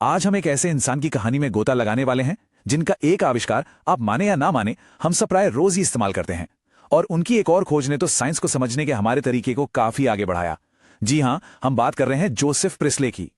आज हम एक ऐसे इंसान की कहानी में गोता लगाने वाले हैं जिनका एक आविष्कार, आप माने या ना माने, हम सब प्राय रोज ही इस्तेमाल करते हैं। और उनकी एक और खोज ने तो साइंस को समझने के हमारे तरीके को काफी आगे बढ़ाया। जी हाँ, हम बात कर रहे हैं जोसेफ प्रिस्ले की।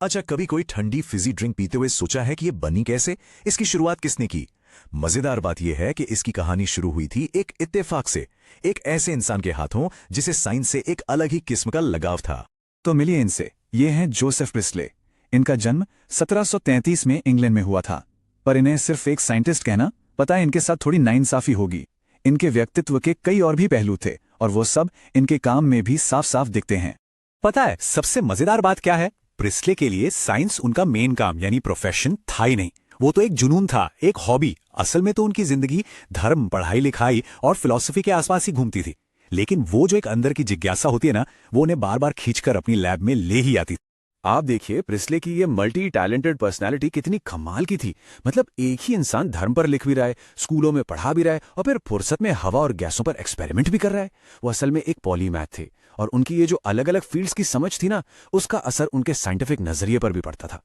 अच्छा, कभी कोई ठंडी फिजी ड्रिंक पीते हुए सोचा है कि ये बनी कैसे? इसकी शुरुआत किसने की? मजेदार बात यह है कि इसकी कहानी शुरू हुई थी एक इत्तेफाक से, एक ऐसे इंसान के हाथों जिसे साइंस से एक अलग ही किस्म का लगाव था। तो मिलिए इनसे, ये हैं जोसेफ प्रिस्ले। इनका जन्म 1733 में इंग्लैंड में हुआ था। पर इन्हें सिर्फ एक साइंटिस्ट कहना, पता है इनके साथ थोड़ी नाइंसाफी होगी। इनके व्यक्तित्व के कई और भी पहलू थे और वो सब इनके काम में भी साफ साफ दिखते हैं। पता है सबसे मजेदार बात क्या है? प्रिस्ले के लिए साइंस उनका मेन काम यानी प्रोफेशन था ही नहीं। वो तो एक जुनून था, एक हॉबी। असल में तो उनकी जिंदगी धर्म, पढ़ाई लिखाई और फिलॉसफी के आसपास ही घूमती थी। लेकिन वो जो एक अंदर की जिज्ञासा होती है ना, वो उन्हें बार बार खींचकर अपनी लैब में ले ही आती। आप देखिए प्रिस्ले की ये मल्टी टैलेंटेड पर्सनालिटी कितनी कमाल की थी। मतलब एक ही इंसान धर्म पर लिख भी रहा है, स्कूलों में पढ़ा भी रहा है और फिर फुर्सत में हवा और गैसों पर एक्सपेरिमेंट भी कर रहा है। वो असल में एक पॉलीमैथ थे और उनकी ये जो अलग अलग फील्ड्स की समझ थी ना, उसका असर उनके साइंटिफिक नजरिए पर भी पड़ता था।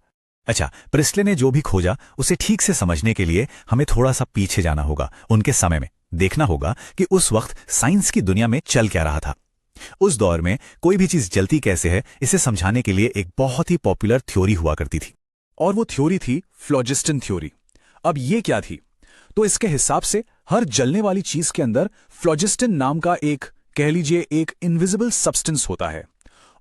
अच्छा, प्रिस्ले ने जो भी खोजा उसे ठीक से समझने के लिए हमें थोड़ा सा पीछे जाना होगा, उनके समय में। देखना होगा कि उस वक्त साइंस की दुनिया में चल क्या रहा था। उस दौर में कोई भी चीज जलती कैसे है, इसे समझाने के लिए एक बहुत ही पॉपुलर थ्योरी हुआ करती थी। और वो थ्योरी थी फ्लोजिस्टन थ्योरी। अब ये क्या थी? तो इसके हिसाब से हर जलने वाली चीज के अंदर फ्लोजिस्टन नाम का एक, कह लीजिए, एक इनविजिबल सब्सटेंस होता है।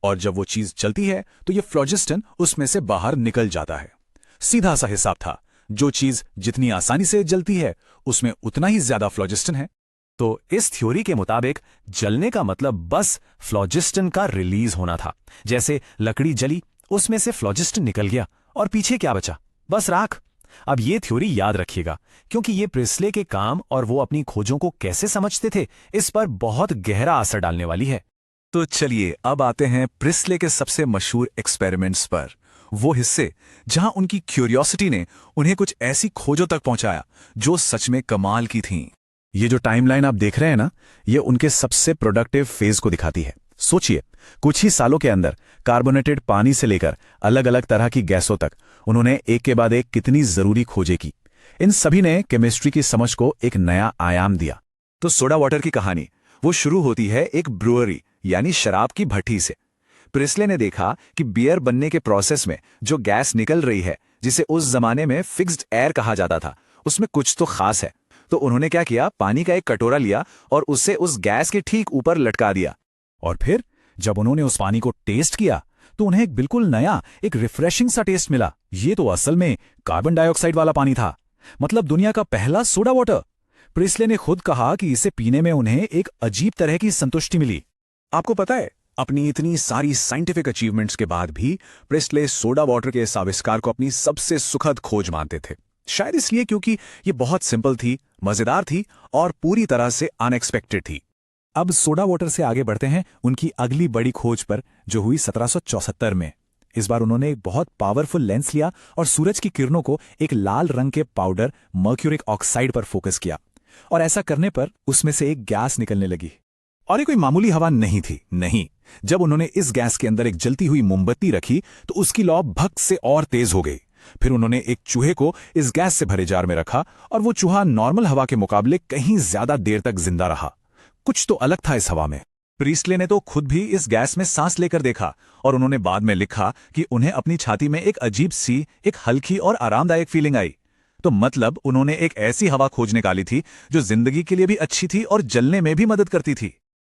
और जब वो चीज जलती है तो ये फ्लोजिस्टन उसमें से बाहर निकल जाता है। सीधा सा हिसाब था, जो चीज जितनी आसानी से जलती है उसमें उतना ही ज्यादा फ्लोजिस्टन है। तो इस थ्योरी के मुताबिक जलने का मतलब बस फ्लोजिस्टन का रिलीज होना था। जैसे लकड़ी जली, उसमें से फ्लोजिस्टन निकल गया और पीछे क्या बचा? बस राख। अब ये थ्योरी याद रखिएगा, क्योंकि ये प्रिस्ले के काम और वो अपनी खोजों को कैसे समझते थे, इस पर बहुत गहरा असर डालने वाली है। तो चलिए अब आते हैं प्रिस्ले के सबसे मशहूर एक्सपेरिमेंट्स पर। वो हिस्से जहां उनकी क्यूरियोसिटी ने उन्हें कुछ ऐसी खोजों तक पहुंचाया जो सच में कमाल की थीं। ये जो टाइमलाइन आप देख रहे हैं ना, ये उनके सबसे प्रोडक्टिव फेज को दिखाती है। सोचिए, कुछ ही सालों के अंदर कार्बोनेटेड पानी से लेकर अलग अलग तरह की गैसों तक उन्होंने एक के बाद एक कितनी जरूरी खोजें की। इन सभी ने केमिस्ट्री की समझ को एक नया आयाम दिया। तो सोडा वाटर की कहानी वो शुरू होती है एक ब्रूअरी यानी शराब की भट्टी से। प्रिस्ले ने देखा कि बियर बनने के प्रोसेस में जो गैस निकल रही है, जिसे उस जमाने में फिक्स्ड एयर कहा जाता था, उसमें कुछ तो खास है। तो उन्होंने क्या किया, पानी का एक कटोरा लिया और उसे उस गैस के ठीक ऊपर लटका दिया। और फिर जब उन्होंने उस पानी को टेस्ट किया तो उन्हें एक बिल्कुल नया, एक रिफ्रेशिंग सा टेस्ट मिला। ये तो असल में कार्बन डाइऑक्साइड वाला पानी था, मतलब दुनिया का पहला सोडा वाटर। प्रिस्ले ने खुद कहा कि इसे पीने में उन्हें एक अजीब तरह की संतुष्टि मिली। आपको पता है, अपनी इतनी सारी साइंटिफिक अचीवमेंट्स के बाद भी प्रिस्ले सोडा वाटर के इस आविष्कार को अपनी सबसे सुखद खोज मानते थे। शायद इसलिए क्योंकि ये बहुत सिंपल थी, मजेदार थी और पूरी तरह से अनएक्सपेक्टेड थी। अब सोडा वाटर से आगे बढ़ते हैं उनकी अगली बड़ी खोज पर, जो हुई 1774 में। इस बार उन्होंने एक बहुत पावरफुल लेंस लिया और सूरज की किरणों को एक लाल रंग के पाउडर मर्क्यूरिक ऑक्साइड पर फोकस किया। और ऐसा करने पर उसमें से एक गैस निकलने लगी। और ये कोई मामूली हवा नहीं थी, नहीं। जब उन्होंने इस गैस के अंदर एक जलती हुई मोमबत्ती रखी तो उसकी लौ भक्त से और तेज हो गई। फिर उन्होंने एक चूहे को इस गैस से भरे जार में रखा और वो चूहा नॉर्मल हवा के मुकाबले कहीं ज्यादा देर तक जिंदा रहा। कुछ तो अलग था इस हवा में। प्रिस्ले ने तो खुद भी इस गैस में सांस लेकर देखा और उन्होंने बाद में लिखा कि उन्हें अपनी छाती में एक अजीब सी, एक हल्की और आरामदायक फीलिंग आई। तो मतलब उन्होंने एक ऐसी हवा खोज निकाली थी जो जिंदगी के लिए भी अच्छी थी और जलने में भी मदद करती थी।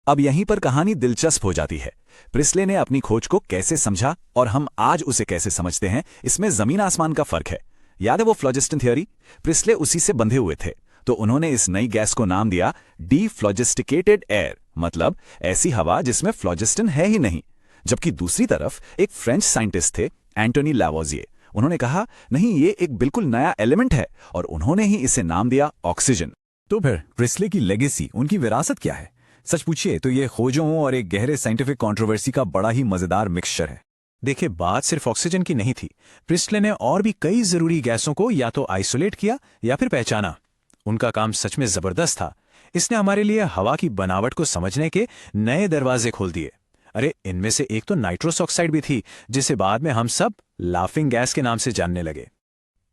अब यहीं पर कहानी दिलचस्प हो जाती है। प्रिस्ले ने अपनी खोज को कैसे समझा और हम आज उसे कैसे समझते हैं, इसमें जमीन आसमान का फर्क है। याद है वो फ्लोजिस्टन थ्योरी? प्रिस्ले उसी से बंधे हुए थे। तो उन्होंने इस नई गैस को नाम दिया डीफ्लोजिस्टिकेटेड एयर, मतलब ऐसी हवा जिसमें फ्लोजिस्टन है ही नहीं। जबकि दूसरी तरफ एक फ्रेंच साइंटिस्ट थे, एंटोनी लावोजिए। उन्होंने कहा नहीं, ये एक बिल्कुल नया एलिमेंट है और उन्होंने ही इसे नाम दिया ऑक्सीजन। तो फिर प्रिस्ले की लेगेसी, उनकी विरासत क्या है? सच पूछिए तो ये खोजों और एक गहरे साइंटिफिक कंट्रोवर्सी का बड़ा ही मजेदार मिक्सचर है। देखिए, बात सिर्फ ऑक्सीजन की नहीं थी। प्रिस्ले ने और भी कई जरूरी गैसों को या तो आइसोलेट किया या फिर पहचाना। उनका काम सच में जबरदस्त था। इसने हमारे लिए हवा की बनावट को समझने के नए दरवाजे खोल दिए। अरे, इनमें से एक तो नाइट्रस ऑक्साइड भी थी, जिसे बाद में हम सब लाफिंग गैस के नाम से जानने लगे।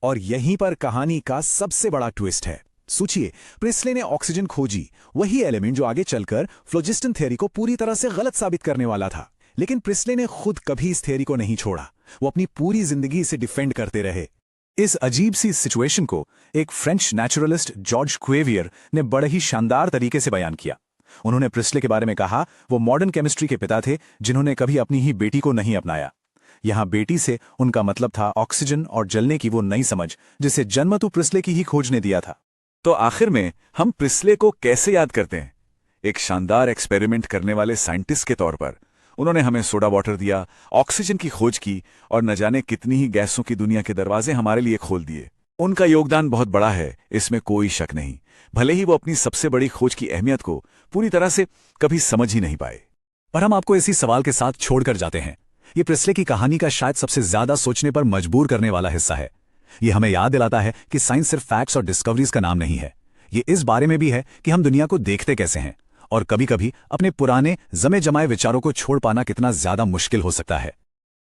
और यहीं पर कहानी का सबसे बड़ा ट्विस्ट है। सोचिए, प्रिस्ले ने ऑक्सीजन खोजी, वही एलिमेंट जो आगे चलकर फ्लोजिस्टन थ्योरी को पूरी तरह से गलत साबित करने वाला था। लेकिन प्रिस्ले ने खुद कभी इस थ्योरी को नहीं छोड़ा। वो अपनी पूरी जिंदगी इसे डिफेंड करते रहे। इस अजीब सी सिचुएशन को एक फ्रेंच नेचुरलिस्ट जॉर्ज क्वेवियर ने बड़े ही शानदार तरीके से बयान किया। उन्होंने प्रिस्ले के बारे में कहा, वो मॉडर्न केमिस्ट्री के पिता थे जिन्होंने कभी अपनी ही बेटी को नहीं अपनाया। यहां बेटी से उनका मतलब था ऑक्सीजन और जलने की वो नई समझ जिसे जन्मतु प्रिस्ले की ही खोज ने दिया था। तो आखिर में हम प्रिस्ले को कैसे याद करते हैं? एक शानदार एक्सपेरिमेंट करने वाले साइंटिस्ट के तौर पर। उन्होंने हमें सोडा वाटर दिया, ऑक्सीजन की खोज की और न जाने कितनी ही गैसों की दुनिया के दरवाजे हमारे लिए खोल दिए। उनका योगदान बहुत बड़ा है, इसमें कोई शक नहीं। भले ही वो अपनी सबसे बड़ी खोज की अहमियत को पूरी तरह से कभी समझ ही नहीं पाए। पर हम आपको इसी सवाल के साथ छोड़कर जाते हैं। ये प्रिस्ले की कहानी का शायद सबसे ज्यादा सोचने पर मजबूर करने वाला हिस्सा है। ये हमें याद दिलाता है कि साइंस सिर्फ फैक्ट्स और डिस्कवरीज का नाम नहीं है। ये इस बारे में भी है कि हम दुनिया को देखते कैसे हैं और कभी-कभी अपने पुराने जमे जमाए विचारों को छोड़ पाना कितना ज्यादा मुश्किल हो सकता है।